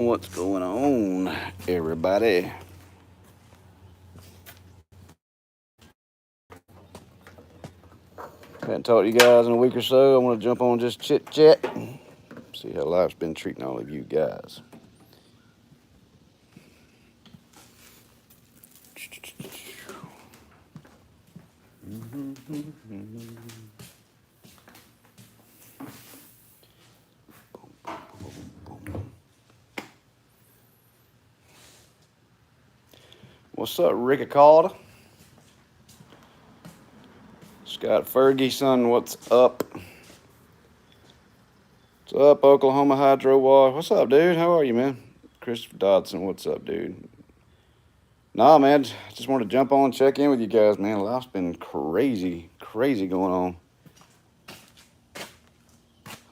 What's going on, everybody? Haven't talked to you guys in a week or so. I want to jump on just chit chat, see how life's been treating all of you guys. What's up, Ricky Calder? Scott Ferguson, what's up? What's up, Oklahoma Hydro Wash? What's up, dude? How are you, man? Christopher Dodson, what's up, dude? Nah, man, just want to jump on and check in with you guys, man. Life's been crazy going on.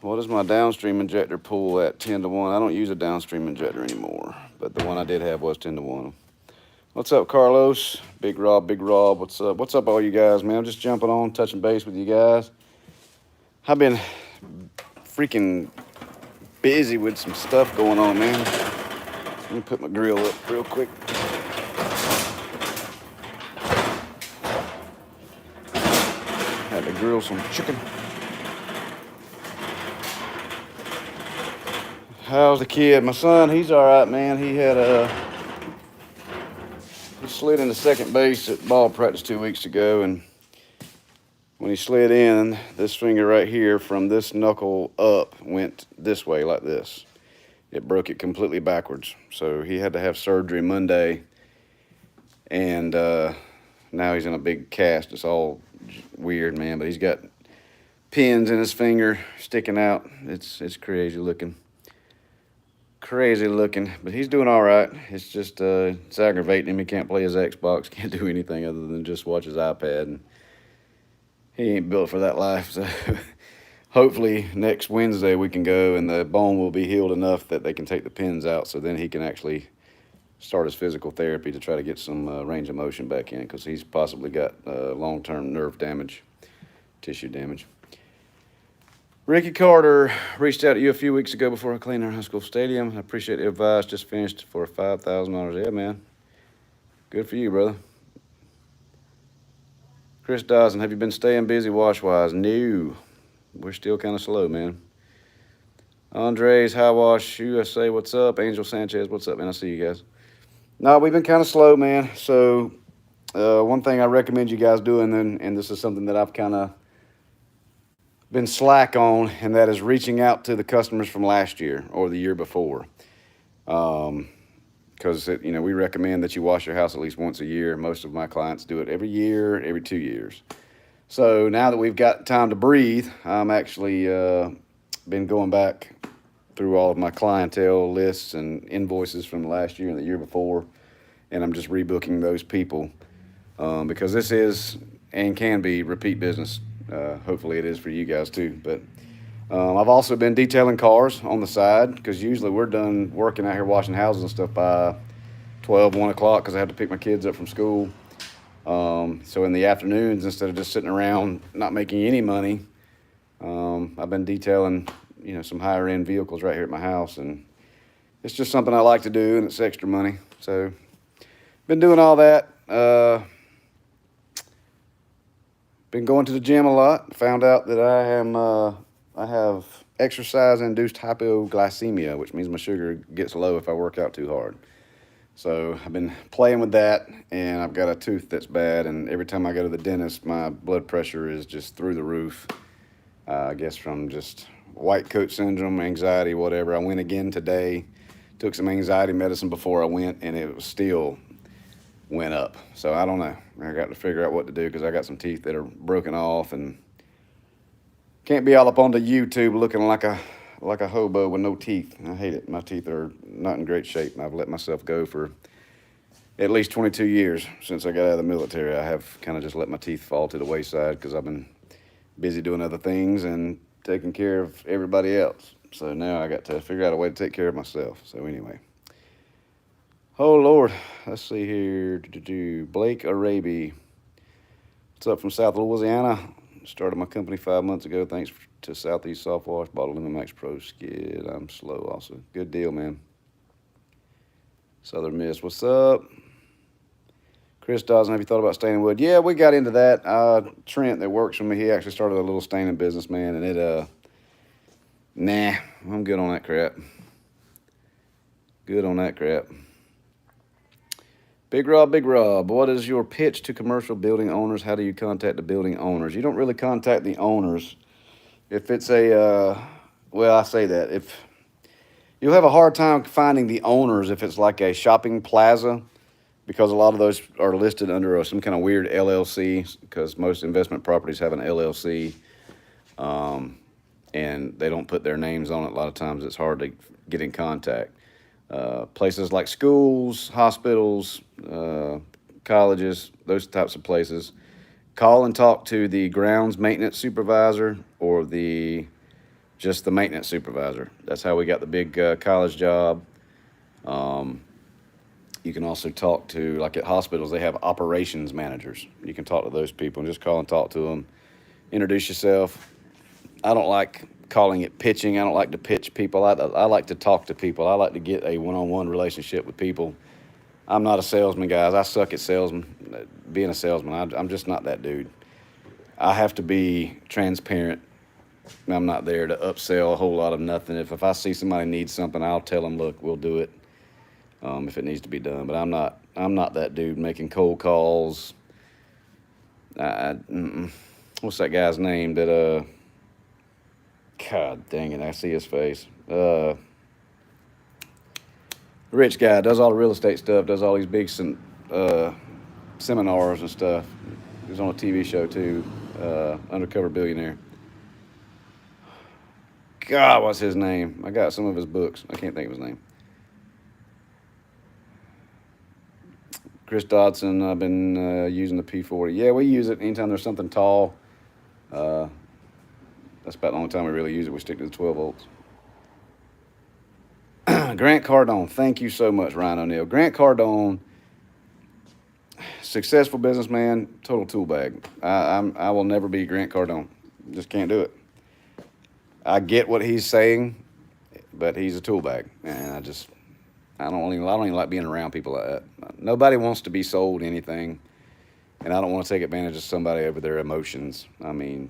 What is my downstream injector pull at 10 to 1? I don't use a downstream injector anymore, but the one I did have was 10 to 1. What's up, Carlos? Big Rob, what's up? What's up, all you guys, man? I'm just jumping on, touching base with you guys. I've been freaking busy with some stuff going on, man. Let me put my grill up real quick. Had to grill some chicken. How's the kid? My son, he's all right, man. He slid into second base at ball practice 2 weeks ago, and when he slid in, this finger right here from this knuckle up went this way like this. It broke it completely backwards. So he had to have surgery Monday, and now he's in a big cast. It's all weird, man, but he's got pins in his finger sticking out. It's crazy looking. But he's doing all right. It's just it's aggravating him. He can't play his Xbox, can't do anything other than just watch his iPad, and he ain't built for that life. So hopefully next Wednesday we can go and the bone will be healed enough that they can take the pins out, so then he can actually start his physical therapy to try to get some range of motion back in, because he's possibly got long-term nerve damage, tissue damage. Ricky Carter reached out to you a few weeks ago before I cleaned our high school stadium. I appreciate the advice. Just finished for $5,000. Yeah, man. Good for you, brother. Chris Dawson, have you been staying busy wash-wise? No. We're still kind of slow, man. Andres, High Wash USA, what's up? Angel Sanchez, what's up, man? I see you guys. No, we've been kind of slow, man. So one thing I recommend you guys doing, and this is something that I've kind of been slack on, and that is reaching out to the customers from last year or the year before. Because we recommend that you wash your house at least once a year. Most of my clients do it every year, every 2 years. So now that we've got time to breathe, I'm actually been going back through all of my clientele lists and invoices from last year and the year before, and I'm just rebooking those people because this is and can be repeat business. Hopefully it is for you guys too. But I've also been detailing cars on the side, because usually we're done working out here washing houses and stuff by 12, 1 o'clock, because I have to pick my kids up from school. So in the afternoons, instead of just sitting around not making any money, I've been detailing some higher end vehicles right here at my house, and it's just something I like to do, and it's extra money. So been doing all that. Been going to the gym a lot. Found out that I have exercise-induced hypoglycemia, which means my sugar gets low if I work out too hard. So I've been playing with that, and I've got a tooth that's bad, and every time I go to the dentist, my blood pressure is just through the roof. I guess from just white coat syndrome, anxiety, whatever. I went again today, took some anxiety medicine before I went, and it was still went up. So I don't know. I got to figure out what to do, because I got some teeth that are broken off, and can't be all up on the YouTube looking like a hobo with no teeth. I hate it. My teeth are not in great shape, and I've let myself go for at least 22 years since I got out of the military. I have kind of just let my teeth fall to the wayside, because I've been busy doing other things and taking care of everybody else. So now I got to figure out a way to take care of myself. So anyway. Oh, Lord. Let's see here. Blake Araby. What's up from South Louisiana? Started my company 5 months ago. Thanks to Southeast Soft Wash. Bought a Lumimax Pro skid. I'm slow also. Good deal, man. Southern Miss, what's up? Chris Dawson, have you thought about staining wood? Yeah, we got into that. Trent, that works for me, he actually started a little staining business, man, and nah, I'm good on that crap. Good on that crap. Big Rob, what is your pitch to commercial building owners? How do you contact the building owners? You don't really contact the owners. If it's well, I say that. If you'll have a hard time finding the owners if it's like a shopping plaza, because a lot of those are listed under some kind of weird LLC, because most investment properties have an LLC, and they don't put their names on it. A lot of times it's hard to get in contact. Places like schools, hospitals, colleges, those types of places, call and talk to the grounds maintenance supervisor or just the maintenance supervisor. That's how we got the big college job. You can also talk to, like at hospitals, they have operations managers. You can talk to those people and just call and talk to them. Introduce yourself. I don't like calling it pitching. I don't like to pitch people. I like to talk to people. I like to get a one-on-one relationship with people. I'm not a salesman, guys. I suck at being a salesman. I'm just not that dude. I have to be transparent. I'm not there to upsell a whole lot of nothing. If I see somebody needs something, I'll tell them, look, we'll do it if it needs to be done. But I'm not that dude making cold calls. What's that guy's name that God dang it, I see his face. Rich guy, does all the real estate stuff, does all these big seminars and stuff. He was on a TV show too, Undercover Billionaire. God, what's his name? I got some of his books. I can't think of his name. Chris Dodson, I've been using the P40. Yeah, we use it anytime there's something tall. That's about the only time we really use it. We stick to the 12 volts. Grant Cardone, thank you so much, Ryan O'Neill. Grant Cardone, successful businessman, total tool bag. I will never be Grant Cardone. Just can't do it. I get what he's saying, but he's a tool bag, and I don't even like being around people like that. Nobody wants to be sold anything, and I don't want to take advantage of somebody over their emotions. I mean,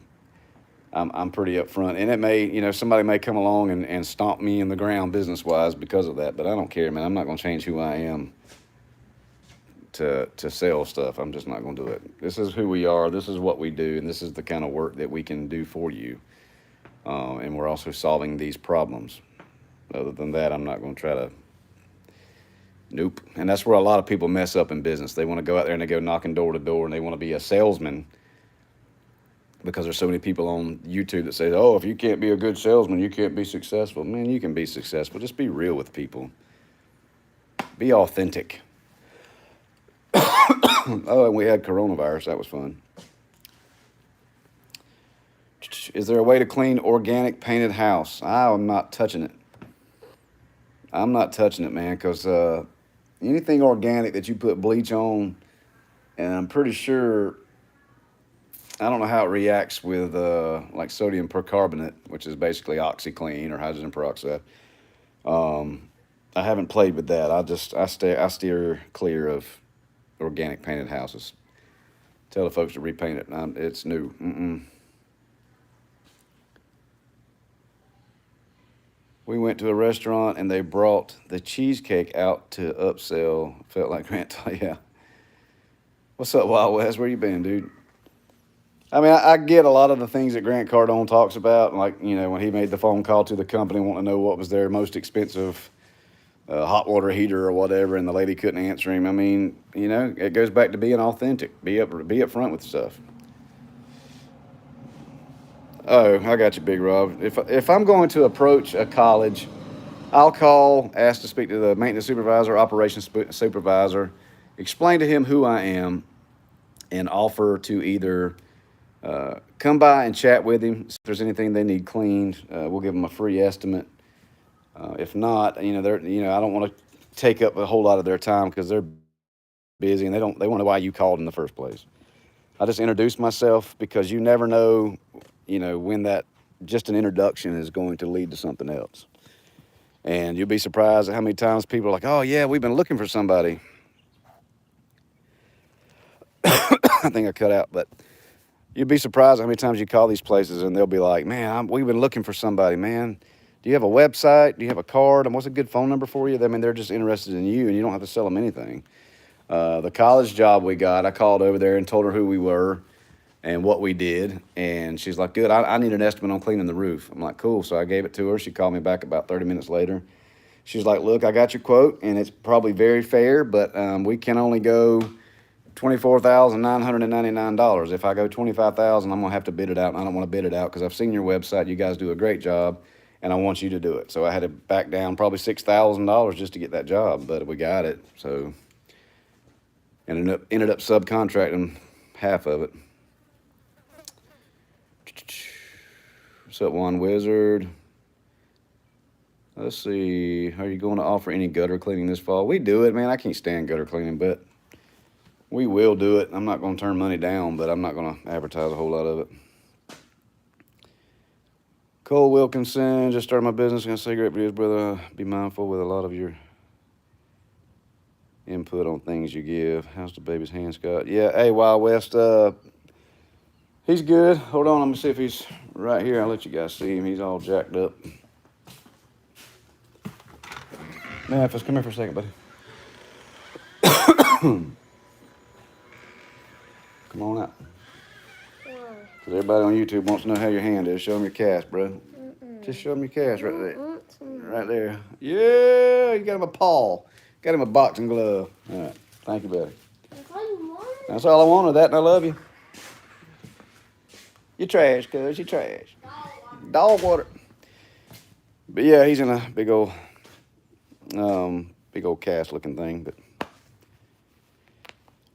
I'm pretty upfront, and it may, somebody may come along and stomp me in the ground business-wise because of that, but I don't care, man. I'm not going to change who I am to sell stuff. I'm just not going to do it. This is who we are. This is what we do, and this is the kind of work that we can do for you. And we're also solving these problems. Other than that, I'm not going to try to. Nope. And that's where a lot of people mess up in business. They want to go out there and they go knocking door to door, and they want to be a salesman. Because there's so many people on YouTube that say, oh, if you can't be a good salesman, you can't be successful. Man, you can be successful. Just be real with people. Be authentic. Oh, and we had coronavirus. That was fun. Is there a way to clean organic painted house? I'm not touching it. I'm not touching it, man, because anything organic that you put bleach on, and I'm pretty sure, I don't know how it reacts with like sodium percarbonate, which is basically OxyClean or hydrogen peroxide. I haven't played with that. I steer clear of organic painted houses. Tell the folks to repaint it. It's new. We went to a restaurant and they brought the cheesecake out to upsell. Felt like Grant. Yeah. What's up, Wild West? Where you been, dude? I mean, I get a lot of the things that Grant Cardone talks about, like, when he made the phone call to the company wanting to know what was their most expensive hot water heater or whatever, and the lady couldn't answer him. I mean, it goes back to being authentic. Be up front with stuff. Oh, I got you, Big Rob. If I'm going to approach a college, I'll call, ask to speak to the maintenance supervisor, operations supervisor, explain to him who I am, and offer to either come by and chat with him. If there's anything they need cleaned, we'll give them a free estimate. If not, I don't want to take up a whole lot of their time because they're busy and they want to know why you called in the first place. I just introduce myself because you never know, when that just an introduction is going to lead to something else. And you'll be surprised at how many times people are like, oh, yeah, we've been looking for somebody. I think I cut out, but you'd be surprised how many times you call these places and they'll be like, man, we've been looking for somebody, man. Do you have a website? Do you have a card? And what's a good phone number for you? I mean, they're just interested in you and you don't have to sell them anything. The college job we got, I called over there and told her who we were and what we did. And she's like, good, I need an estimate on cleaning the roof. I'm like, cool. So I gave it to her. She called me back about 30 minutes later. She's like, look, I got your quote and it's probably very fair, but we can only go $24,999. If I go $25,000, I'm gonna have to bid it out, and I don't want to bid it out because I've seen your website. You guys do a great job, and I want you to do it. So I had to back down probably $6,000 just to get that job, but we got it. So and ended up subcontracting half of it. What's up, Juan Wizard? Let's see. Are you going to offer any gutter cleaning this fall? We do it, man. I can't stand gutter cleaning, but we will do it. I'm not going to turn money down, but I'm not going to advertise a whole lot of it. Cole Wilkinson, just started my business. Going to say great videos, brother. Be mindful with a lot of your input on things you give. How's the baby's hand, Scott? Yeah, hey, Wild West. He's good. Hold on, let me see if he's right here. I'll let you guys see him. He's all jacked up. Memphis, come here for a second, buddy. Come on out. Because everybody on YouTube wants to know how your hand is. Show them your cast, bro. Just show them your cast right there. Right there. Yeah, you got him a paw. Got him a boxing glove. All right. Thank you, buddy. That's all you wanted? That's all I wanted. That and I love you. You're trash, cuz. You're trash. Dog water. But yeah, he's in a big old cast looking thing. But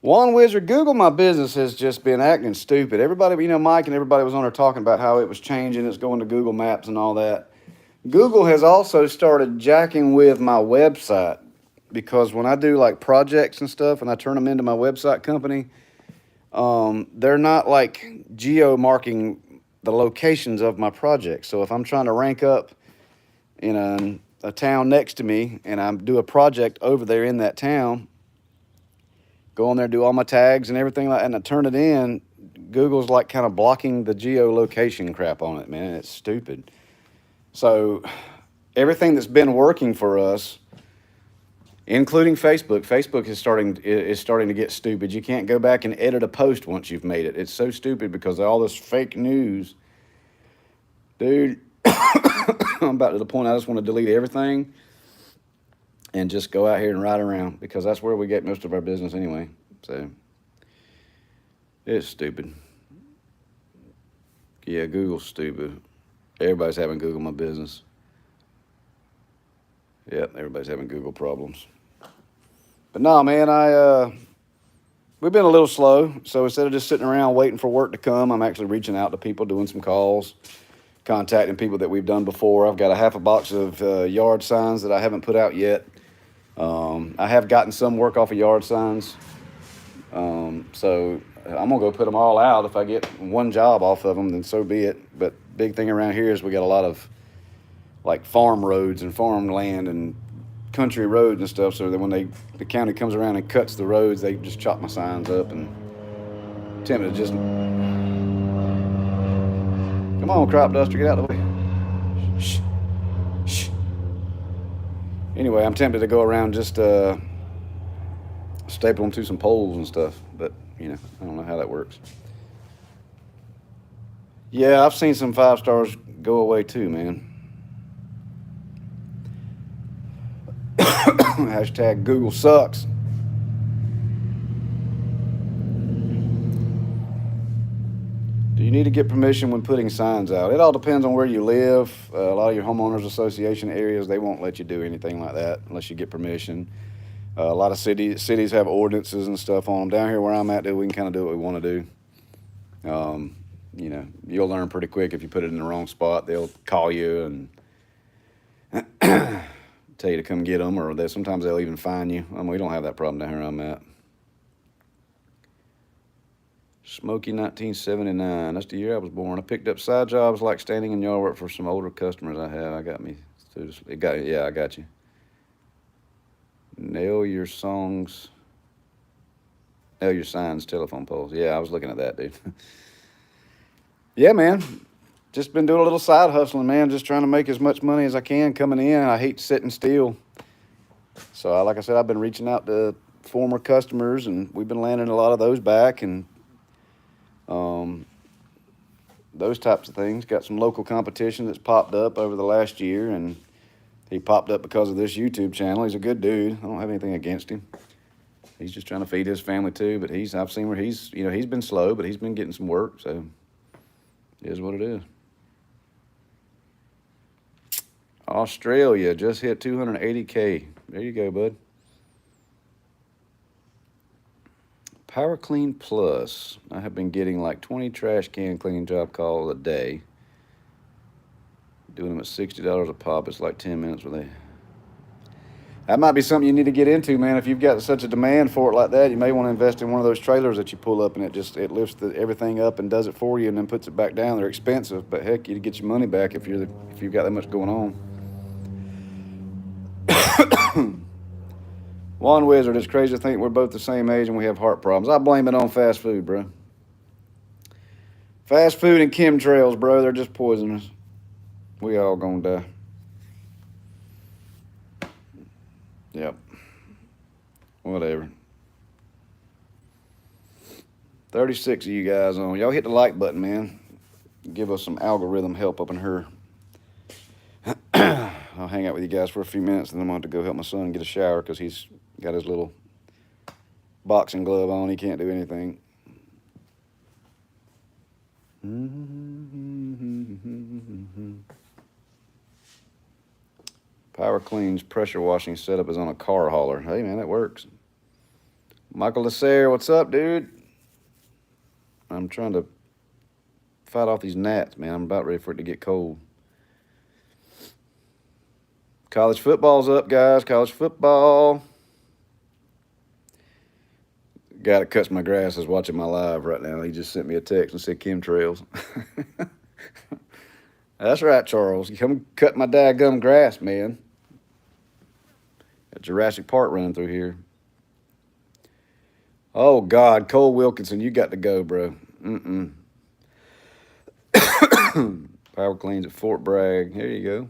One Wizard, Google My Business has just been acting stupid. Everybody, Mike and everybody was on there talking about how it was changing. It's going to Google Maps and all that. Google has also started jacking with my website because when I do like projects and stuff and I turn them into my website company, they're not like geo-marking the locations of my projects. So if I'm trying to rank up in a town next to me and I do a project over there in that town, go on there, do all my tags and everything like that, and I turn it in, Google's like kind of blocking the geolocation crap on it, man. It's stupid. So everything that's been working for us, including Facebook is starting to get stupid. You can't go back and edit a post once you've made it. It's so stupid because of all this fake news. Dude, I'm about to the point I just want to delete everything and just go out here and ride around because that's where we get most of our business anyway. So it's stupid. Yeah, Google's stupid. Everybody's having Google My Business. Yep, everybody's having Google problems. But no, man, we've been a little slow. So instead of just sitting around waiting for work to come, I'm actually reaching out to people, doing some calls, contacting people that we've done before. I've got a half a box of yard signs that I haven't put out yet. I have gotten some work off of yard signs. So I'm going to go put them all out. If I get one job off of them, then so be it. But big thing around here is we got a lot of like farm roads and farm land and country roads and stuff. So that when the county comes around and cuts the roads, they just chop my signs up and tempted to just, come on, crop duster, get out of the way. Shh. Shh. Anyway, I'm tempted to go around just staple them to some poles and stuff, but I don't know how that works. Yeah, I've seen some 5 stars go away too, man. Hashtag Google sucks. Do you need to get permission when putting signs out? It all depends on where you live. A lot of your homeowners association areas, they won't let you do anything like that unless you get permission. A lot of cities have ordinances and stuff on them. Down here where I'm at, we can kind of do what we want to do. You'll learn pretty quick if you put it in the wrong spot. They'll call you and tell you to come get them, or sometimes they'll even fine you. We don't have that problem down here where I'm at. Smokey 1979. That's the year I was born. I picked up side jobs like standing in yard work for some older customers I have. I got me It got, yeah, I got you. Nail your songs. Nail your signs, telephone poles. Yeah, I was looking at that, dude. Yeah, man. Just been doing a little side hustling, man. Just trying to make as much money as I can coming in. I hate sitting still. So, like I said, I've been reaching out to former customers, and we've been landing a lot of those back, and those types of things. Got some local competition that's popped up over the last year, and he popped up because of this YouTube channel. He's a good dude. I don't have anything against him. He's just trying to feed his family too. But I've seen where he's been slow, but he's been getting some work. So it is what it is. Australia just hit 280K. There you go, bud. Power Clean Plus. I have been getting like 20 trash can cleaning job calls a day. Doing them at $60 a pop. It's like 10 minutes with a. That might be something you need to get into, man. If you've got such a demand for it like that, you may want to invest in one of those trailers that you pull up and it lifts everything up and does it for you and then puts it back down. They're expensive, but heck, you get your money back if you've got that much going on. Juan Wizard, it's crazy to think we're both the same age and we have heart problems. I blame it on fast food, bro. Fast food and chemtrails, bro. They're just poisonous. We all gonna die. Yep. Whatever. 36 of you guys on. Y'all hit the like button, man. Give us some algorithm help up in here. I'll hang out with you guys for a few minutes, and then I'm going to go help my son get a shower because he's got his little boxing glove on. He can't do anything. Power Clean's pressure washing setup is on a car hauler. Hey, man, that works. Michael Lasser, what's up, dude? I'm trying to fight off these gnats, man. I'm about ready for it to get cold. College football's up, guys. College football. Guy that cuts my grass is watching my live right now. He just sent me a text and said chemtrails. That's right, Charles. You come cut my daggum grass, man. Got Jurassic Park running through here. Oh, God. Cole Wilkinson, you got to go, bro. Power Cleans at Fort Bragg. Here you go.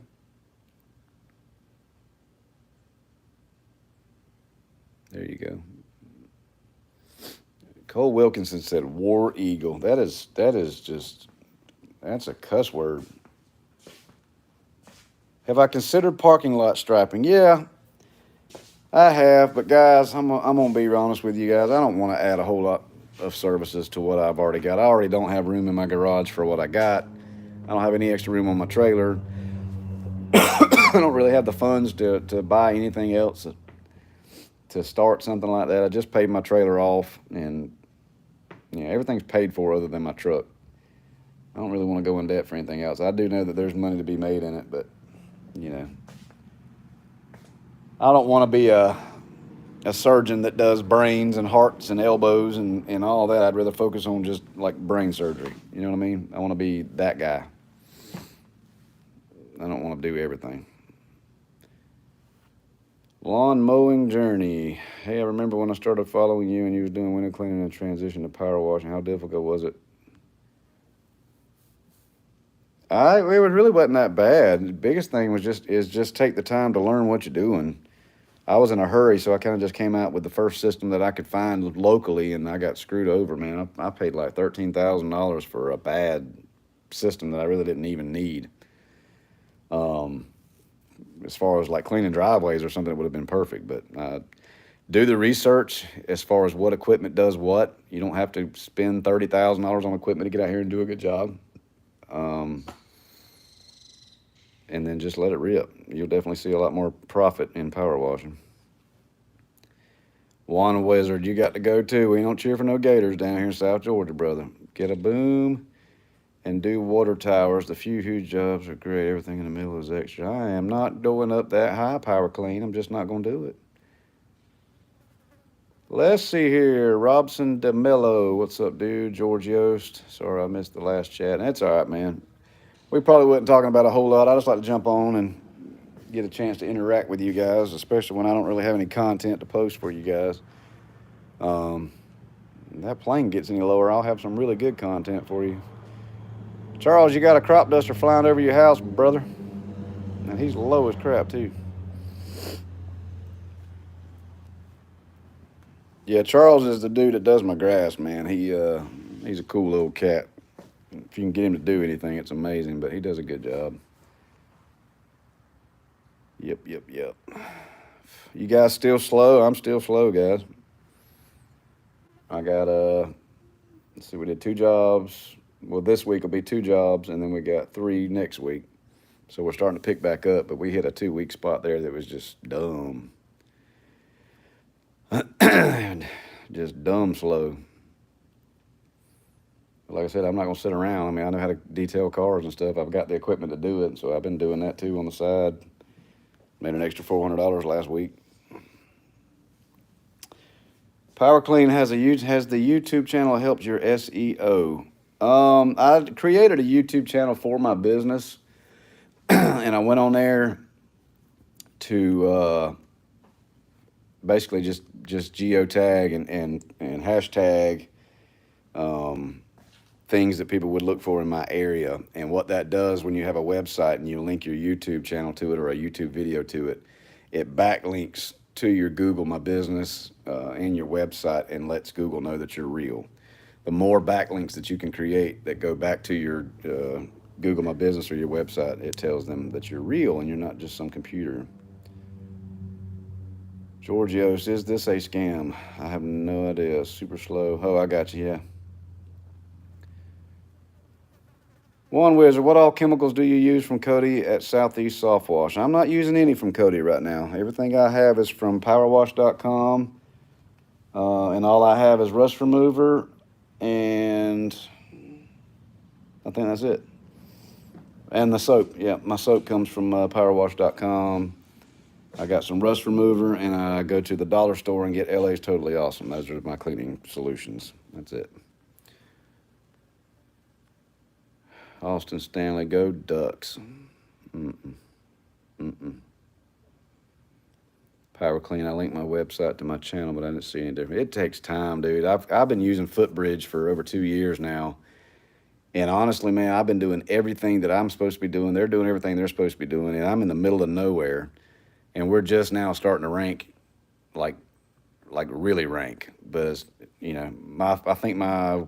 There you go. Cole Wilkinson said War Eagle. That is just, that's a cuss word. Have I considered parking lot striping? Yeah, I have. But guys, I'm gonna be honest with you guys. I don't want to add a whole lot of services to what I've already got. I already don't have room in my garage for what I got. I don't have any extra room on my trailer. I don't really have the funds to buy anything else to start something like that. I just paid my trailer off, and everything's paid for other than my truck. I don't really want to go in debt for anything else. I do know that there's money to be made in it, but I don't want to be a surgeon that does brains and hearts and elbows and all that. I'd rather focus on just like brain surgery. You know what I mean? I want to be that guy. I don't want to do everything. Lawn mowing journey. Hey, I remember when I started following you and you was doing window cleaning and transition to power washing. How difficult was it? It really wasn't that bad. The biggest thing was just take the time to learn what you're doing. I was in a hurry, so I kind of just came out with the first system that I could find locally, and I got screwed over, man. I paid like $13,000 for a bad system that I really didn't even need. As far as like cleaning driveways or something, it would have been perfect. But do the research as far as what equipment does what. You don't have to spend $30,000 on equipment to get out here and do a good job. And then just let it rip. You'll definitely see a lot more profit in power washing. Juan Wizard, you got to go too. We don't cheer for no gators down here in South Georgia, brother. Get a boom and do water towers. The few huge jobs are great. Everything in the middle is extra. I am not going up that high, Power Clean. I'm just not going to do it. Let's see here. Robson DeMello. What's up, dude? George Yost. Sorry I missed the last chat. That's all right, man. We probably wasn't talking about a whole lot. I just like to jump on and get a chance to interact with you guys, especially when I don't really have any content to post for you guys. That plane gets any lower, I'll have some really good content for you. Charles, you got a crop duster flying over your house, brother. And he's low as crap, too. Yeah, Charles is the dude that does my grass, man. He's a cool little cat. If you can get him to do anything, it's amazing, but he does a good job. Yep. You guys still slow? I'm still slow, guys. I got, let's see, we did 2 jobs. Well, this week will be 2 jobs, and then we got 3 next week. So we're starting to pick back up, but we hit a 2-week spot there that was just dumb. Just dumb slow. Like I said, I'm not going to sit around. I mean, I know how to detail cars and stuff. I've got the equipment to do it, so I've been doing that too on the side. Made an extra $400 last week. Power Clean has the YouTube channel that helps your SEO. I created a YouTube channel for my business, and I went on there to basically just geotag and hashtag things that people would look for in my area. And what that does when you have a website and you link your YouTube channel to it or a YouTube video to it, it backlinks to your Google My Business and your website and lets Google know that you're real. The more backlinks that you can create that go back to your Google My Business or your website, it tells them that you're real and you're not just some computer. Georgios, is this a scam? I have no idea. Super slow. Oh, I got you, yeah. One Wizard, what all chemicals do you use from Cody at Southeast Soft Wash? I'm not using any from Cody right now. Everything I have is from powerwash.com. And all I have is rust remover, and I think that's it. And the soap. Yeah, my soap comes from powerwash.com. I got some rust remover, and I go to the dollar store and get LA's Totally Awesome. Those are my cleaning solutions. That's it. Austin Stanley, go Ducks. Power Clean, I linked my website to my channel, but I didn't see any difference. It takes time, dude. I've been using Footbridge for over 2 years now. And honestly, man, I've been doing everything that I'm supposed to be doing. They're doing everything they're supposed to be doing, and I'm in the middle of nowhere. And we're just now starting to rank, like really rank. But you know, I think my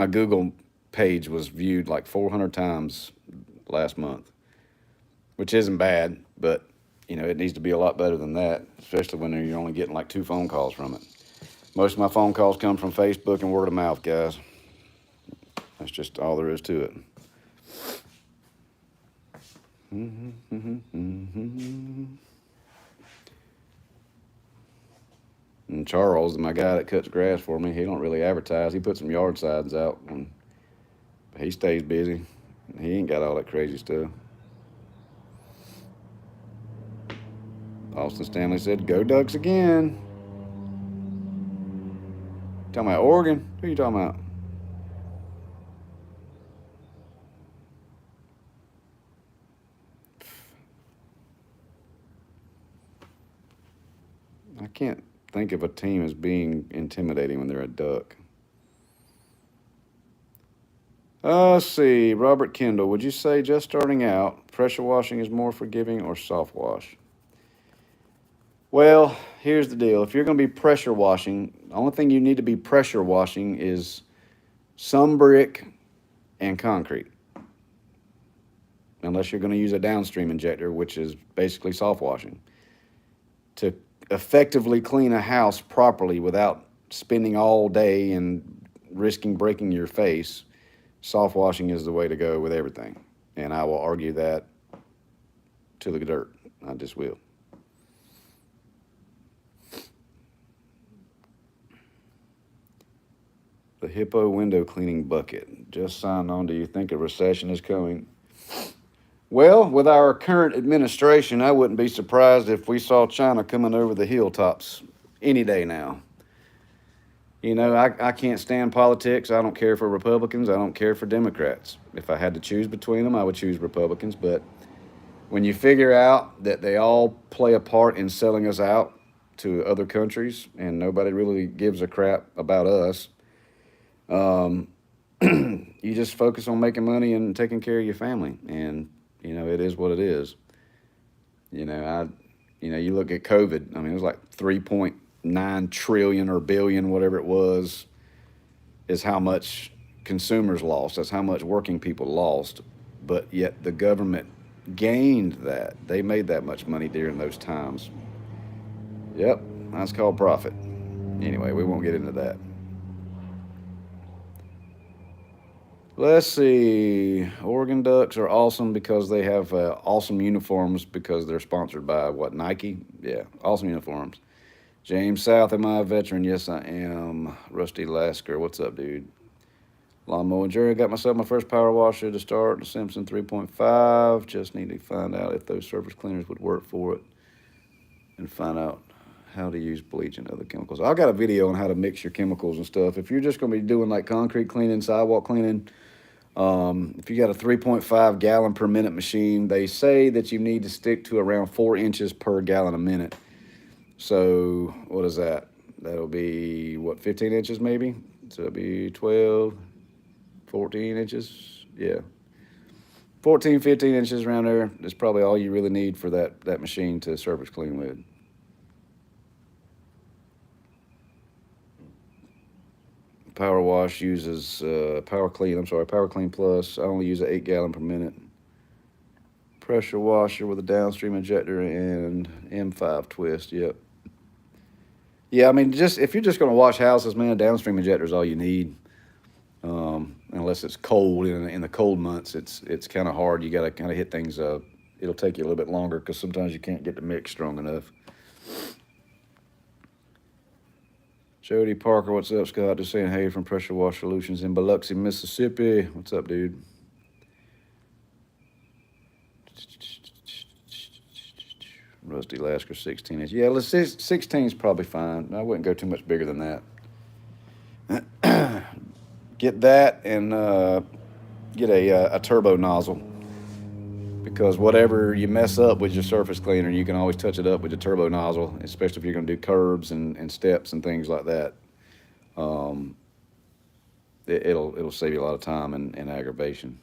Google page was viewed like 400 times last month, which isn't bad, but you know, it needs to be a lot better than that, especially when you're only getting like 2 phone calls from it. Most of my phone calls come from Facebook and word of mouth, guys. That's just all there is to it. And Charles, my guy that cuts grass for me, he don't really advertise. He puts some yard signs out, and he stays busy. He ain't got all that crazy stuff. Austin Stanley said, go Ducks again. Talking about Oregon? Who are you talking about? I can't think of a team as being intimidating when they're a Duck. Let's see. Robert Kendall, would you say just starting out, pressure washing is more forgiving or soft wash? Well, here's the deal. If you're going to be pressure washing, the only thing you need to be pressure washing is some brick and concrete. Unless you're going to use a downstream injector, which is basically soft washing. To effectively clean a house properly without spending all day and risking breaking your face, soft washing is the way to go with everything. And I will argue that to the dirt. I just will. The Hippo window cleaning bucket. Just signed on. Do you think a recession is coming? Well, with our current administration, I wouldn't be surprised if we saw China coming over the hilltops any day now. You know, I can't stand politics. I don't care for Republicans. I don't care for Democrats. If I had to choose between them, I would choose Republicans. But when you figure out that they all play a part in selling us out to other countries and nobody really gives a crap about us, um, you just focus on making money and taking care of your family. And, it is what it is. You look at COVID, I mean, it was like 3.9 trillion or billion, whatever it was, is how much consumers lost. That's how much working people lost. But yet the government gained that. They made that much money during those times. Yep, that's called profit. Anyway, we won't get into that. Let's see. Oregon Ducks are awesome because they have awesome uniforms because they're sponsored by what, Nike? Yeah, awesome uniforms. James South, am I a veteran? Yes, I am. Rusty Lasker, what's up, dude? Lawnmower Jerry, got myself my first power washer to start, the Simpson 3.5. Just need to find out if those surface cleaners would work for it and find out how to use bleach and other chemicals. I got a video on how to mix your chemicals and stuff. If you're just going to be doing like concrete cleaning, sidewalk cleaning, if you got a 3.5 gallon per minute machine, they say that you need to stick to around 4 inches per gallon a minute. So what is that? That'll be, what, 15 inches maybe? So it'll be 12, 14 inches. Yeah. 14, 15 inches around there is probably all you really need for that machine to surface clean with. Power Wash uses Power Clean Plus. I only use an 8 gallon per minute. Pressure washer with a downstream injector and M5 twist. Yep. Yeah, I mean, if you're just going to wash houses, man, a downstream injector is all you need. Unless it's cold. In the cold months, it's kind of hard. You got to kind of hit things up. It'll take you a little bit longer because sometimes you can't get the mix strong enough. Jody Parker, what's up, Scott? Just saying hey from Pressure Wash Solutions in Biloxi, Mississippi. What's up, dude? Rusty Lasker, 16 inch. Yeah, 16 is probably fine. I wouldn't go too much bigger than that. Get that and get a turbo nozzle. Because whatever you mess up with your surface cleaner, you can always touch it up with the turbo nozzle, especially if you're going to do curbs and steps and things like that. It'll save you a lot of time and aggravation.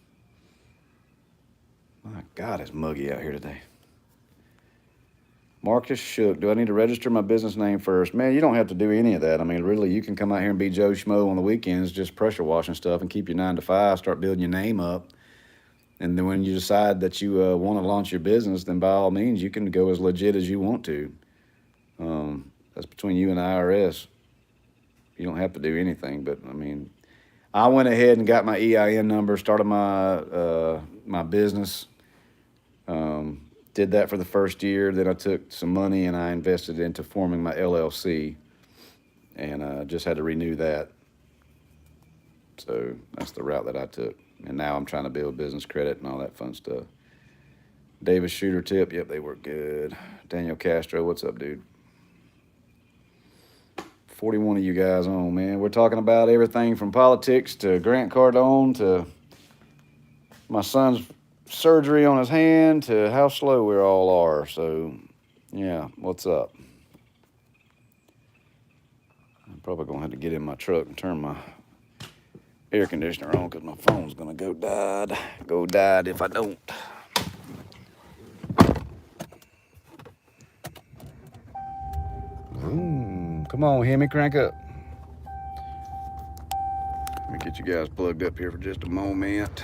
My God, it's muggy out here today. Marcus Shook, do I need to register my business name first? Man, you don't have to do any of that. I mean, really, you can come out here and be Joe Schmo on the weekends, just pressure washing stuff and keep your 9 to 5, start building your name up. And then when you decide that you want to launch your business, then by all means, you can go as legit as you want to. That's between you and the IRS. You don't have to do anything. But, I mean, I went ahead and got my EIN number, started my business, did that for the first year. Then I took some money and I invested into forming my LLC. And just had to renew that. So that's the route that I took. And now I'm trying to build business credit and all that fun stuff. Davis Shooter Tip, yep, they work good. Daniel Castro, what's up, dude? 41 of you guys on, man. We're talking about everything from politics to Grant Cardone to my son's surgery on his hand to how slow we all are. So, yeah, what's up? I'm probably going to have to get in my truck and turn my air conditioner on because my phone's gonna go died if I don't. Come on, Hemi, crank up. Let me get you guys plugged up here for just a moment.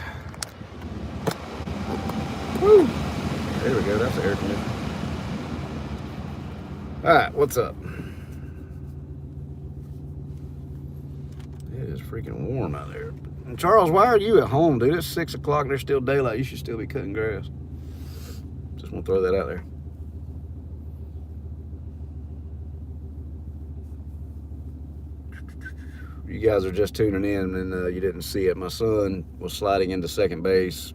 Woo! There we go, that's the air conditioner. All right, what's up? It is freaking warm out there. And Charles, why are you at home, dude? It's 6 o'clock and there's still daylight. You should still be cutting grass. Just want to throw that out there. You guys are just tuning in and you didn't see it. My son was sliding into second base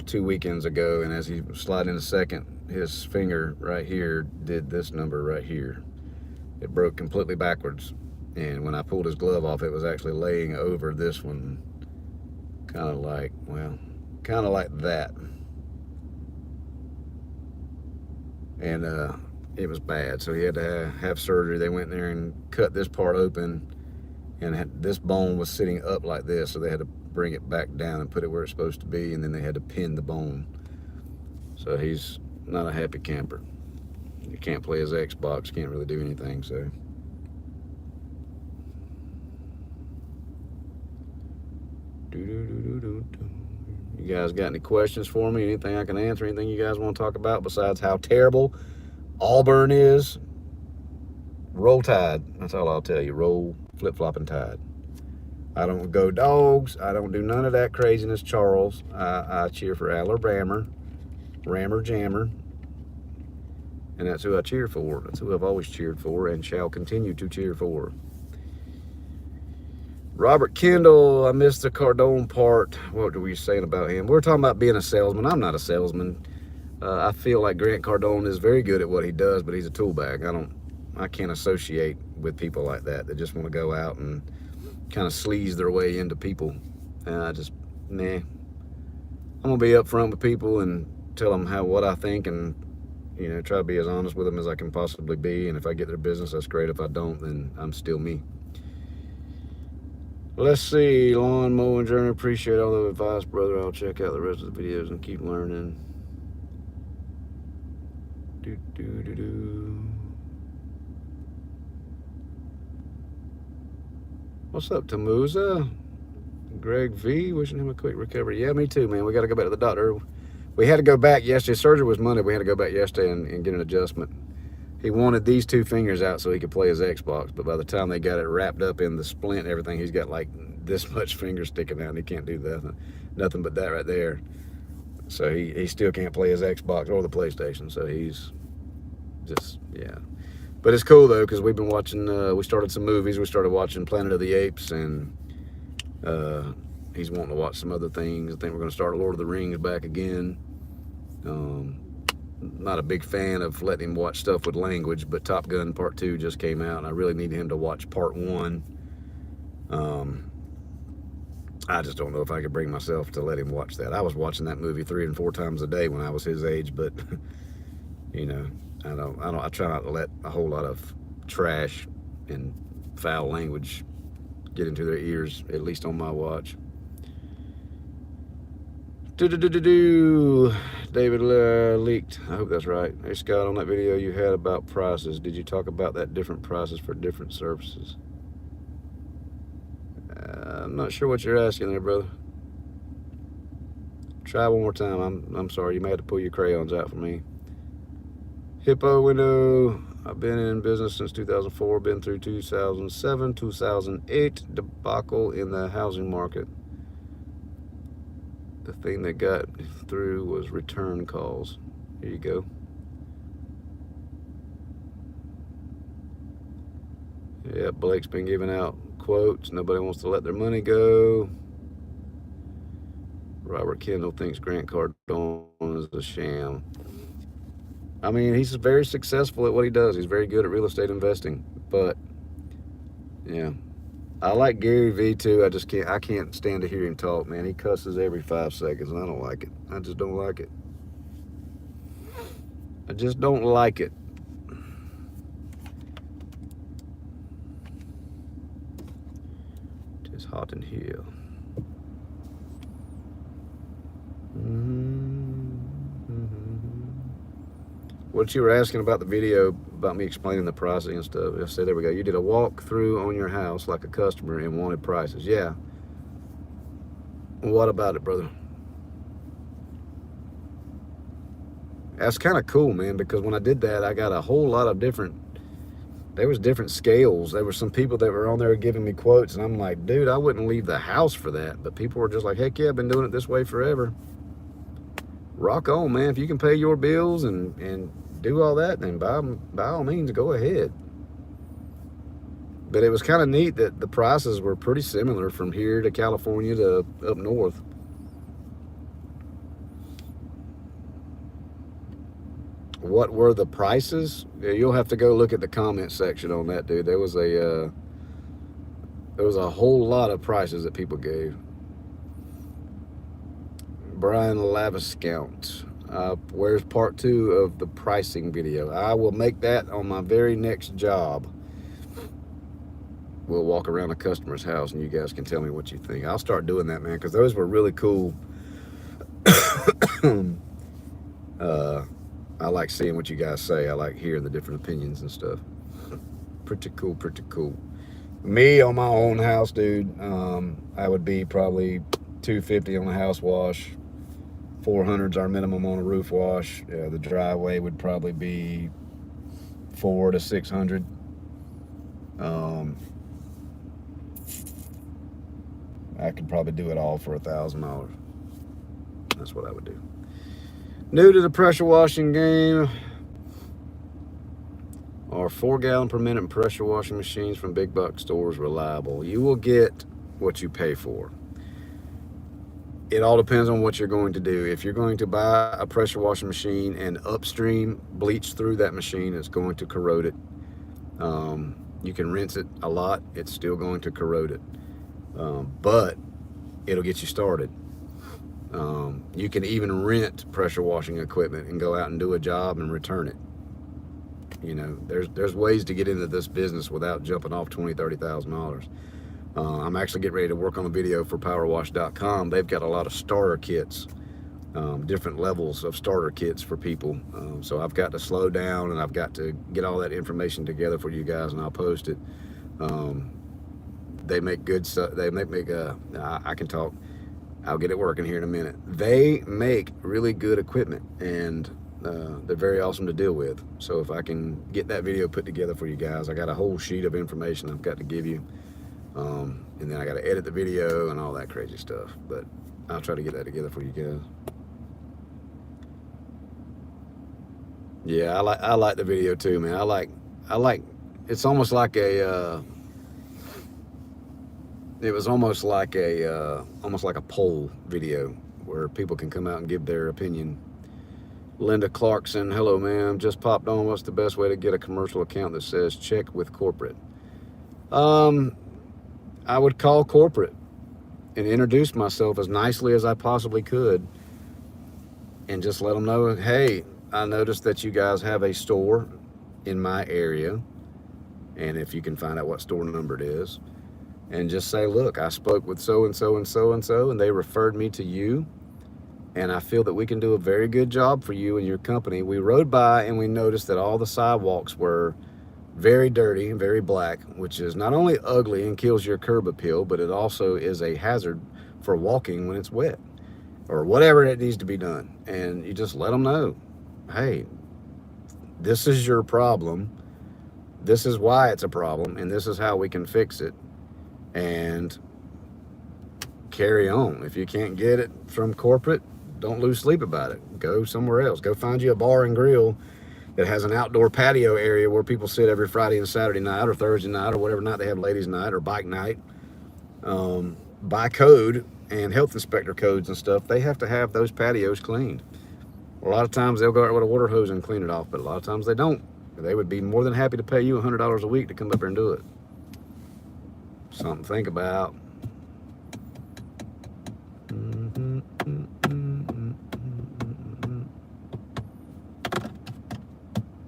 2 weekends ago, and as he was sliding into second, his finger right here did this number right here. It broke completely backwards. And when I pulled his glove off, it was actually laying over this one. Kind of like that. and it was bad. So he had to have surgery. They went in there and cut this part open, and this bone was sitting up like this, so they had to bring it back down and put it where it's supposed to be, and then they had to pin the bone. So he's not a happy camper. He can't play his Xbox, can't really do anything, so. You guys got any questions for me? Anything I can answer? Anything you guys want to talk about besides how terrible Auburn is? Roll Tide. That's all I'll tell you. Roll, flip-flopping Tide. I don't go Dogs. I don't do none of that craziness, Charles. I cheer for Alabama, Rammer Jammer, and that's who I cheer for. That's who I've always cheered for and shall continue to cheer for. Robert Kendall, I missed the Cardone part. What were you saying about him? We're talking about being a salesman. I'm not a salesman. I feel like Grant Cardone is very good at what he does, but he's a tool bag. I can't associate with people like that just want to go out and kind of sleaze their way into people. And I just, nah. I'm gonna be upfront with people and tell them what I think, and try to be as honest with them as I can possibly be. And if I get their business, that's great. If I don't, then I'm still me. Let's see, lawn mowing journey. Appreciate all the advice, brother. I'll check out the rest of the videos and keep learning. What's up, Tamuza? Greg V, wishing him a quick recovery. Yeah, me too, man. We got to go back to the doctor. We had to go back yesterday. Surgery was Monday. We had to go back yesterday and get an adjustment. He wanted these 2 fingers out so he could play his Xbox, but by the time they got it wrapped up in the splint and everything, he's got like this much finger sticking out, and he can't do nothing but that right there. So he still can't play his Xbox or the PlayStation, so he's just, yeah. But it's cool, though, because we've been watching, we started some movies. We started watching Planet of the Apes, and he's wanting to watch some other things. I think we're going to start Lord of the Rings back again. Not a big fan of letting him watch stuff with language, but Top Gun Part 2 just came out, and I really need him to watch Part 1. I just don't know if I could bring myself to let him watch that. I was watching that movie 3 and 4 times a day when I was his age, but I try not to let a whole lot of trash and foul language get into their ears, at least on my watch. David leaked. I hope that's right. Hey, Scott, on that video you had about prices, did you talk about that different prices for different services? I'm not sure what you're asking there, brother. Try one more time. I'm sorry. You may have to pull your crayons out for me. Hippo window. I've been in business since 2004. Been through 2007, 2008 debacle in the housing market. The thing that got through was return calls. Here you go. Yeah, Blake's been giving out quotes. Nobody wants to let their money go. Robert Kendall thinks Grant Cardone is a sham. I mean, he's very successful at what he does. He's very good at real estate investing. But, yeah. I like Gary V too. I can't stand to hear him talk, man. He cusses every 5 seconds, and I don't like it. I just don't like it. I just don't like it. It's hot in here. What you were asking about the video about me explaining the pricing and stuff. I said, there we go. You did a walkthrough on your house like a customer and wanted prices. Yeah. What about it, brother? That's kind of cool, man, because when I did that, I got a whole lot of there was different scales. There were some people that were on there giving me quotes, and I'm like, dude, I wouldn't leave the house for that. But people were just like, heck yeah, I've been doing it this way forever. Rock on, man. If you can pay your bills and do all that, then by all means, go ahead. But it was kind of neat that the prices were pretty similar from here to California to up north. What were the prices? You'll have to go look at the comment section on that, dude. There was a whole lot of prices that people gave. Brian Laviscount. Where's part 2 of the pricing video? I will make that on my very next job. We'll walk around a customer's house and you guys can tell me what you think. I'll start doing that, man, because those were really cool. I like seeing what you guys say. I like hearing the different opinions and stuff. Pretty cool, pretty cool. Me on my own house, dude, I would be probably $250 on a house wash. 400's our minimum on a roof wash. The driveway would probably be $400 to $600. I could probably do it all for $1,000. That's what I would do. New to the pressure washing game are 4-gallon per minute pressure washing machines from big box stores reliable. You will get what you pay for. It all depends on what you're going to do. If you're going to buy a pressure washing machine and upstream bleach through that machine, it's going to corrode it. You can rinse it a lot, it's still going to corrode it. But it'll get you started. You can even rent pressure washing equipment and go out and do a job and return it. You know, there's ways to get into this business without jumping off $20,000, $30,000. I'm actually getting ready to work on a video for powerwash.com. They've got a lot of starter kits, different levels of starter kits for people. So I've got to slow down and I've got to get all that information together for you guys, and I'll post it. They make good stuff. They make I can talk. I'll get it working here in a minute. They make really good equipment, and they're very awesome to deal with. So if I can get that video put together for you guys, I got a whole sheet of information I've got to give you. And then I got to edit the video and all that crazy stuff. But I'll try to get that together for you guys. Yeah, I like the video too, man. I like. It's almost like a. It was almost like a poll video where people can come out and give their opinion. Linda Clarkson, hello, ma'am. Just popped on. What's the best way to get a commercial account that says check with corporate? I would call corporate and introduce myself as nicely as I possibly could and just let them know, hey, I noticed that you guys have a store in my area, and if you can find out what store number it is, and just say, look, I spoke with so-and-so and so-and-so, and they referred me to you, and I feel that we can do a very good job for you and your company. We rode by and we noticed that all the sidewalks were very dirty and very black, which is not only ugly and kills your curb appeal, but it also is a hazard for walking when it's wet or whatever it needs to be done. And you just let them know, hey, this is your problem. This is why it's a problem, and this is how we can fix it. And carry on. If you can't get it from corporate, don't lose sleep about it. Go somewhere else. Go find you a bar and grill that has an outdoor patio area where people sit every Friday and Saturday night or Thursday night or whatever night they have, ladies night or bike night. By code and health inspector codes and stuff, they have to have those patios cleaned. A lot of times they'll go out with a water hose and clean it off, but a lot of times they don't. They would be more than happy to pay you $100 a week to come up here and do it. Something to think about.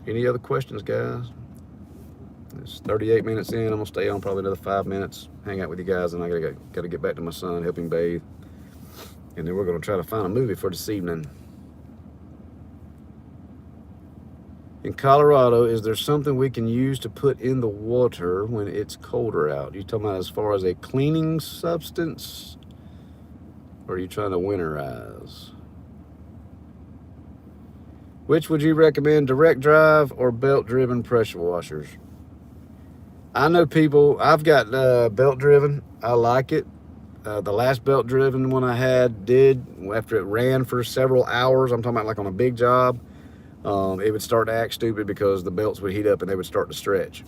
Any other questions, guys? It's 38 minutes in. I'm gonna stay on probably another 5 minutes, hang out with you guys, and I gotta get back to my son, help him bathe, and then we're gonna try to find a movie for this evening. In Colorado, is there something we can use to put in the water when it's colder out? You talking about as far as a cleaning substance, or are you trying to winterize? Which would you recommend, direct drive or belt-driven pressure washers? I know people, I've got belt-driven. I like it. The last belt-driven one I had after it ran for several hours, I'm talking about like on a big job, it would start to act stupid because the belts would heat up and they would start to stretch.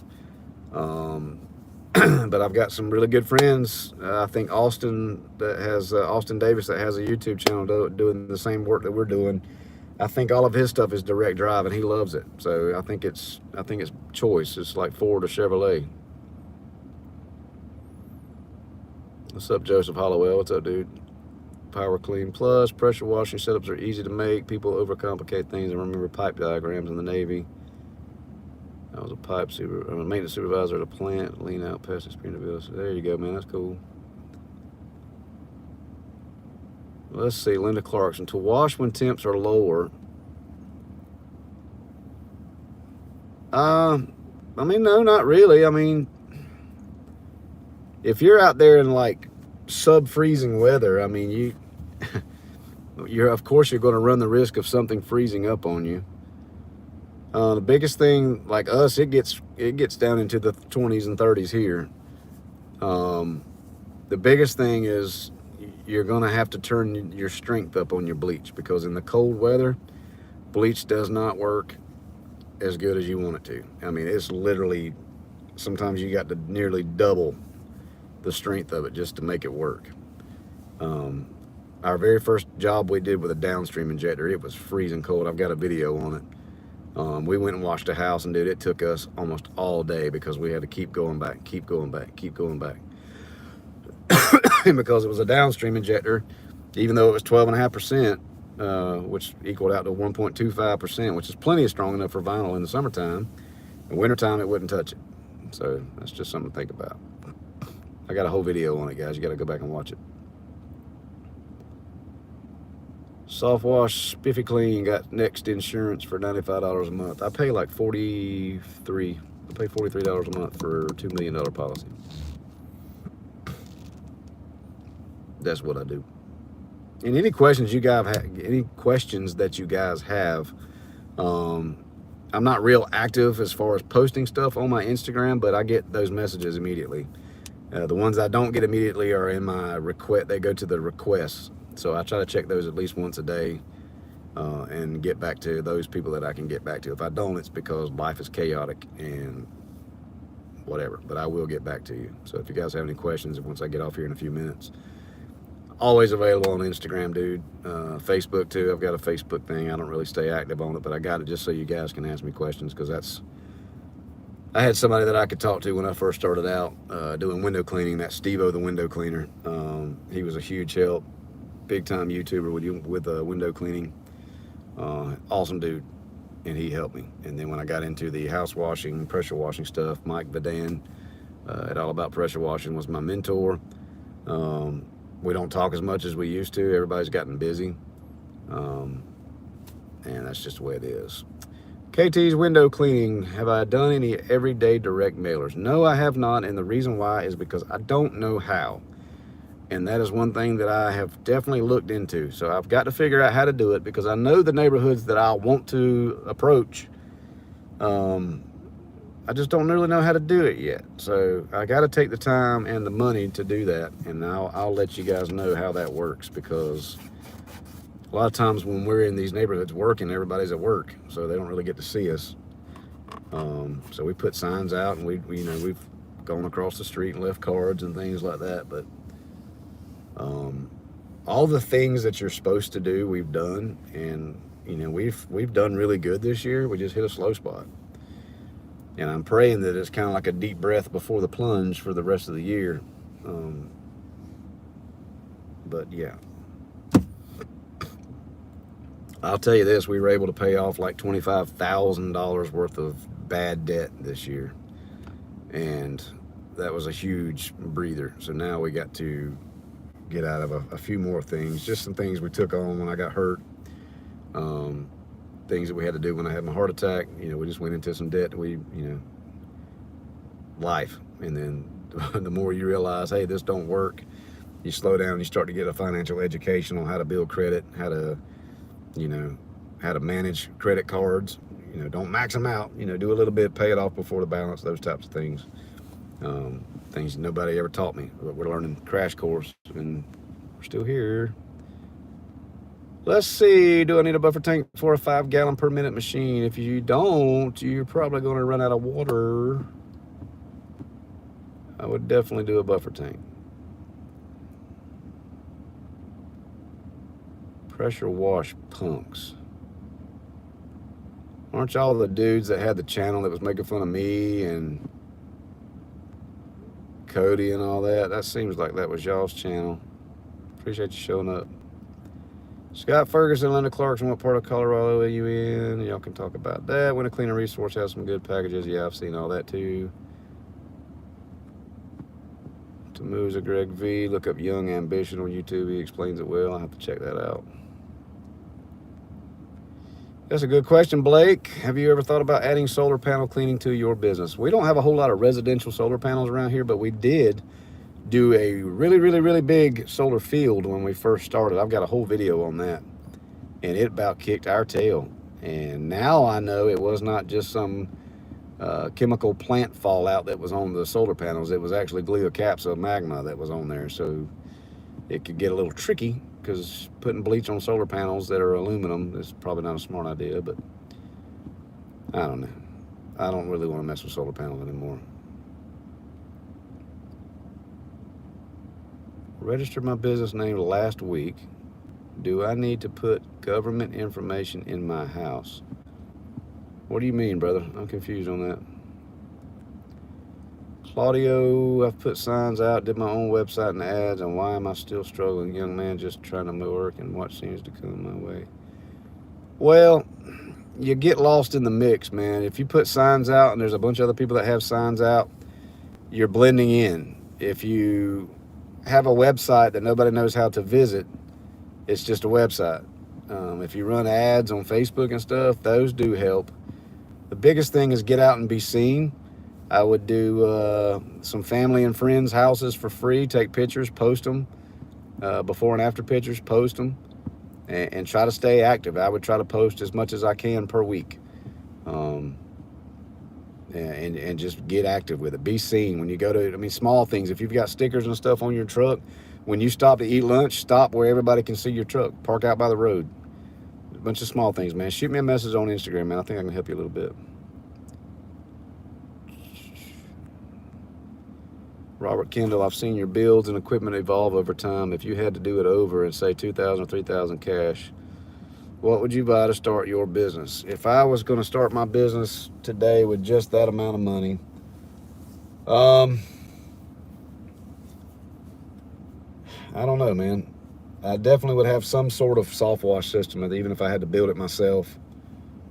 But I've got some really good friends. I think Austin Davis that has a YouTube channel doing the same work that we're doing. I think all of his stuff is direct drive, and he loves it. So I think it's choice. It's like Ford or Chevrolet. What's up, Joseph Hollowell? What's up, dude? Power Clean Plus. Pressure washing setups are easy to make. People overcomplicate things and remember pipe diagrams in the Navy. I was a maintenance supervisor at a plant. Lean out past experience. So there you go, man. That's cool. Let's see, Linda Clarkson. To wash when temps are lower. I mean, no, not really. I mean, if you're out there in like sub-freezing weather, I mean, of course you're going to run the risk of something freezing up on you. The biggest thing, like us, it gets down into the 20s and 30s here. The biggest thing is you're going to have to turn your strength up on your bleach, because in the cold weather, bleach does not work as good as you want it to. I mean, it's literally, sometimes you got to nearly double the strength of it just to make it work. Our very first job we did with a downstream injector, it was freezing cold. I've got a video on it. We went and washed a house, and dude, it took us almost all day because we had to keep going back. And because it was a downstream injector, even though it was 12.5%, which equaled out to 1.25%, which is plenty strong enough for vinyl in the summertime. In wintertime, it wouldn't touch it. So that's just something to think about. I got a whole video on it, guys. You got to go back and watch it. Soft wash, Spiffy Clean, got Next Insurance for $95 a month. I pay like $43 a month for a $2 million policy. That's what I do. And any questions you guys have, I'm not real active as far as posting stuff on my Instagram, but I get those messages immediately. The ones I don't get immediately are in my request. They go to the requests. So I try to check those at least once a day and get back to those people that I can get back to. If I don't, it's because life is chaotic and whatever. But I will get back to you. So if you guys have any questions, once I get off here in a few minutes, always available on Instagram, dude. Facebook too. I've got a Facebook thing. I don't really stay active on it, but I got it just so you guys can ask me questions, because I had somebody that I could talk to when I first started out doing window cleaning. That's Steve-O, the window cleaner. He was a huge help. Big time YouTuber with window cleaning. Awesome dude, and he helped me. And then when I got into the house washing, pressure washing stuff, Mike Vadan at All About Pressure Washing was my mentor. We don't talk as much as we used to. Everybody's gotten busy, and that's just the way it is. KT's window cleaning. Have I done any everyday direct mailers? No, I have not, and the reason why is because I don't know how. And that is one thing that I have definitely looked into. So I've got to figure out how to do it, because I know the neighborhoods that I want to approach. I just don't really know how to do it yet. So I got to take the time and the money to do that. And I'll let you guys know how that works, because a lot of times when we're in these neighborhoods working, everybody's at work, so they don't really get to see us. So we put signs out, and we've gone across the street and left cards and things like that. But all the things that you're supposed to do, we've done, and we've done really good this year. We just hit a slow spot, and I'm praying that it's kind of like a deep breath before the plunge for the rest of the year. But yeah, I'll tell you this: we were able to pay off like $25,000 worth of bad debt this year, and that was a huge breather. So now we got to get out of a few more things, just some things we took on when I got hurt, things that we had to do when I had my heart attack. We just went into some debt. Life. And then the more you realize, hey, this don't work, you slow down, you start to get a financial education on how to build credit, how to manage credit cards. Don't max them out. Do a little bit, pay it off before the balance, those types of things. Things nobody ever taught me, but we're learning crash course, and we're still here. Let's see, do I need a buffer tank for a 5 gallon per minute machine? If you don't, you're probably going to run out of water. I would definitely do a buffer tank. Pressure wash punks. Aren't y'all the dudes that had the channel that was making fun of me and Cody and all that? That seems like that was y'all's channel. Appreciate you showing up. Scott Ferguson, Linda Clarkson, what part of Colorado are you in? Y'all can talk about that. When a cleaner resource has some good packages. Yeah, I've seen all that too. Tamuza Greg V. Look up Young Ambition on YouTube. He explains it well. I'll have to check that out. That's a good question, Blake. Have you ever thought about adding solar panel cleaning to your business? We don't have a whole lot of residential solar panels around here, but we did do a really big solar field when we first started. I've got a whole video on that, and it about kicked our tail. And now I know it was not just some chemical plant fallout that was on the solar panels. It was actually Gleocapsa magma that was on there, so it could get a little tricky, because putting bleach on solar panels that are aluminum is probably not a smart idea. But I don't know. I don't really want to mess with solar panels anymore. Registered my business name last week. Do I need to put government information in my house? What do you mean, brother? I'm confused on that. Claudio, I've put signs out, did my own website and ads, and why am I still struggling? Young man just trying to work and what seems to come my way. Well, you get lost in the mix, man. If you put signs out and there's a bunch of other people that have signs out, you're blending in. If you have a website that nobody knows how to visit, it's just a website. If you run ads on Facebook and stuff, those do help. The biggest thing is get out and be seen. I would do some family and friends' houses for free, take pictures, post them, before and after pictures, post them, and try to stay active. I would try to post as much as I can per week, and just get active with it. Be seen when you go to, I mean, small things. If you've got stickers and stuff on your truck, when you stop to eat lunch, stop where everybody can see your truck. Park out by the road. A bunch of small things, man. Shoot me a message on Instagram, man. I think I can help you a little bit. Robert Kendall, I've seen your builds and equipment evolve over time. If you had to do it over and say 2,000 or 3,000 cash, what would you buy to start your business? If I was going to start my business today with just that amount of money, I don't know, man. I definitely would have some sort of soft wash system, even if I had to build it myself,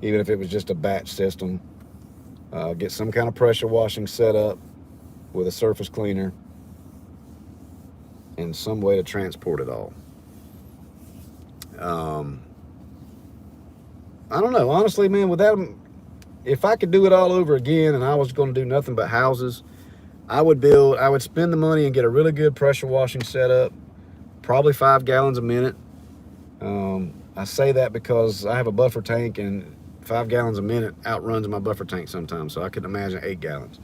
even if it was just a batch system. Get some kind of pressure washing set up with a surface cleaner and some way to transport it all. I don't know, honestly, man, with that, if I could do it all over again and I was going to do nothing but houses, I would spend the money and get a really good pressure washing setup, probably 5 gallons a minute. I say that because I have a buffer tank, and 5 gallons a minute outruns my buffer tank sometimes, so I could imagine 8 gallons.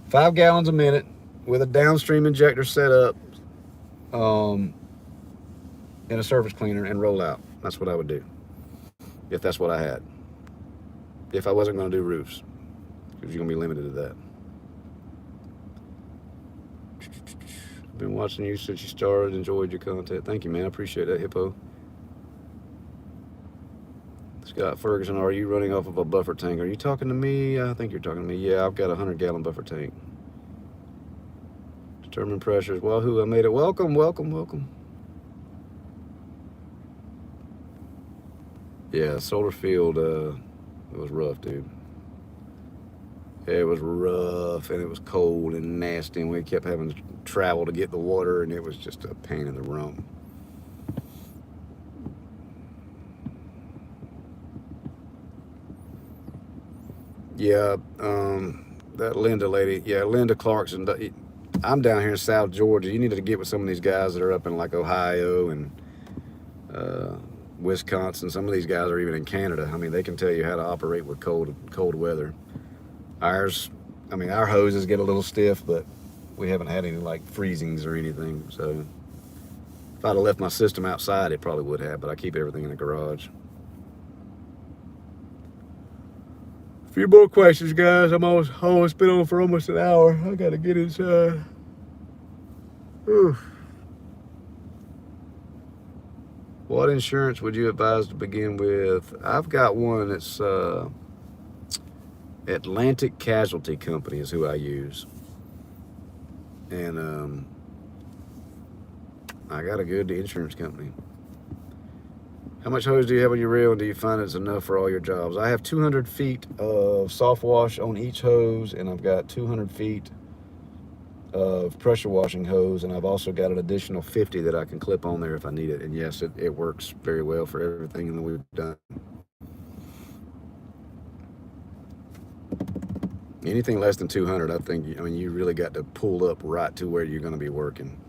5 gallons a minute with a downstream injector set up, and a surface cleaner, and roll out. That's what I would do if that's what I had. If I wasn't going to do roofs, because you're going to be limited to that. I've been watching you since you started. Enjoyed your content. Thank you, man. I appreciate that, Hippo. Scott Ferguson, are you running off of a buffer tank? Are you talking to me? I think you're talking to me. Yeah, I've got a 100-gallon buffer tank. Determined pressures. Wahoo, I made it. Welcome, welcome, welcome. Yeah, solar field, it was rough, dude. It was rough, and it was cold and nasty, and we kept having to travel to get the water, and it was just a pain in the rump. Yeah, that Linda lady, yeah, Linda Clarkson. I'm down here in South Georgia. You need to get with some of these guys that are up in like Ohio and Wisconsin. Some of these guys are even in Canada. I mean, they can tell you how to operate with cold weather. Ours, I mean, our hoses get a little stiff, but we haven't had any like freezings or anything. So if I'd have left my system outside, it probably would have, but I keep everything in the garage. A few more questions, guys. I'm almost been on for almost an hour. I gotta get inside. Oof. What insurance would you advise to begin with? I've got one that's Atlantic Casualty Company is who I use. And I got a good insurance company. How much hose do you have on your reel, and do you find it's enough for all your jobs? I have 200 feet of soft wash on each hose, and I've got 200 feet of pressure washing hose, and I've also got an additional 50 that I can clip on there if I need it. And yes, it works very well for everything that we've done. Anything less than 200, I think, I mean, you really got to pull up right to where you're going to be working.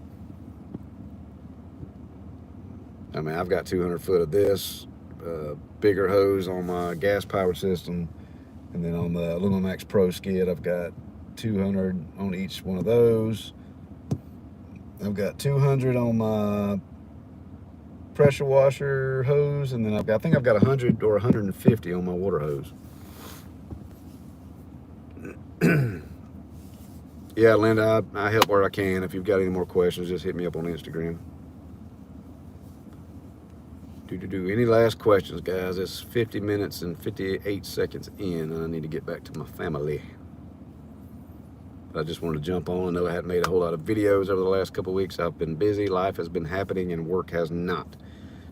I mean, I've got 200 foot of this bigger hose on my gas powered system, and then on the Lumimax Pro skid, I've got 200 on each one of those. I've got 200 on my pressure washer hose, and then I think I've got 100 or 150 on my water hose. Yeah, Linda, I help where I can. If you've got any more questions, just hit me up on Instagram. Any last questions, guys? It's 50 minutes and 58 seconds in, and I need to get back to my family. I just wanted to jump on. I know I hadn't made a whole lot of videos over the last couple of weeks. I've been busy. Life has been happening, and work has not.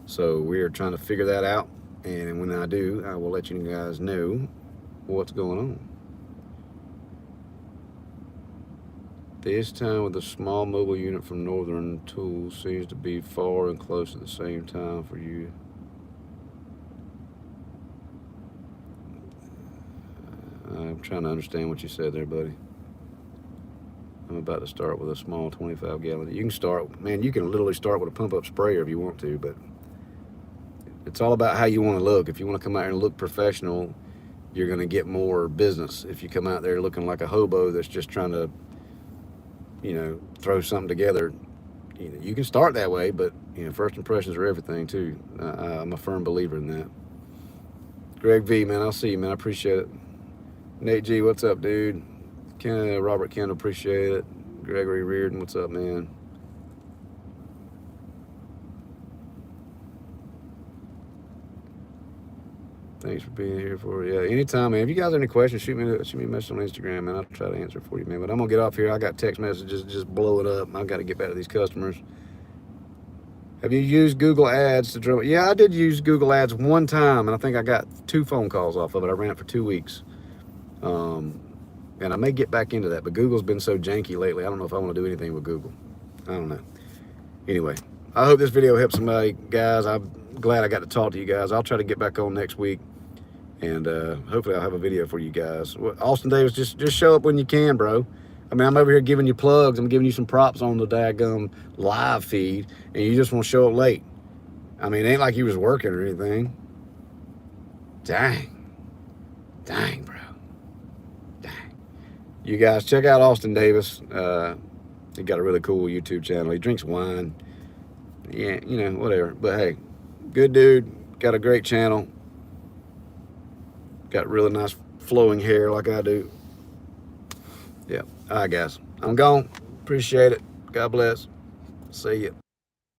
So we're trying to figure that out, and when I do, I will let you guys know what's going on. This time with a small mobile unit from Northern Tools seems to be far and close at the same time for you. I'm trying to understand what you said there, buddy. I'm about to start with a small 25 gallon. You can start, man, you can literally start with a pump up sprayer if you want to, but it's all about how you want to look. If you want to come out here and look professional, you're going to get more business. If you come out there looking like a hobo that's just trying to, you know, throw something together, you know, you can start that way, but, you know, first impressions are everything too. I'm a firm believer in that. Greg V, man, I'll see you, man. I appreciate it. Nate G, what's up, dude? Robert Kendall, appreciate it. Gregory Reardon, what's up, man? Thanks for being here anytime, man. If you guys have any questions, shoot me a message on Instagram, man. I'll try to answer for you, man. But I'm gonna get off here. I got text messages just blowing up. I've got to get back to these customers. Have you used Google Ads to drum? Yeah, I did use Google Ads one time, and I think I got 2 phone calls off of it. I ran it for 2 weeks. And I may get back into that, but Google's been so janky lately. I don't know if I want to do anything with Google. I don't know. Anyway, I hope this video helped somebody, guys. I'm glad I got to talk to you guys. I'll try to get back on next week, and hopefully I'll have a video for you guys. Austin Davis, just show up when you can, bro. I mean, I'm over here giving you plugs. I'm giving you some props on the daggum live feed, and you just want to show up late. I mean, it ain't like you was working or anything. Dang, bro. You guys check out Austin Davis. He got a really cool YouTube channel. He drinks wine. Yeah, you know, whatever. But hey, good dude. Got a great channel. Got really nice flowing hair like I do. Yeah. All right, guys. I'm gone. Appreciate it. God bless. See ya.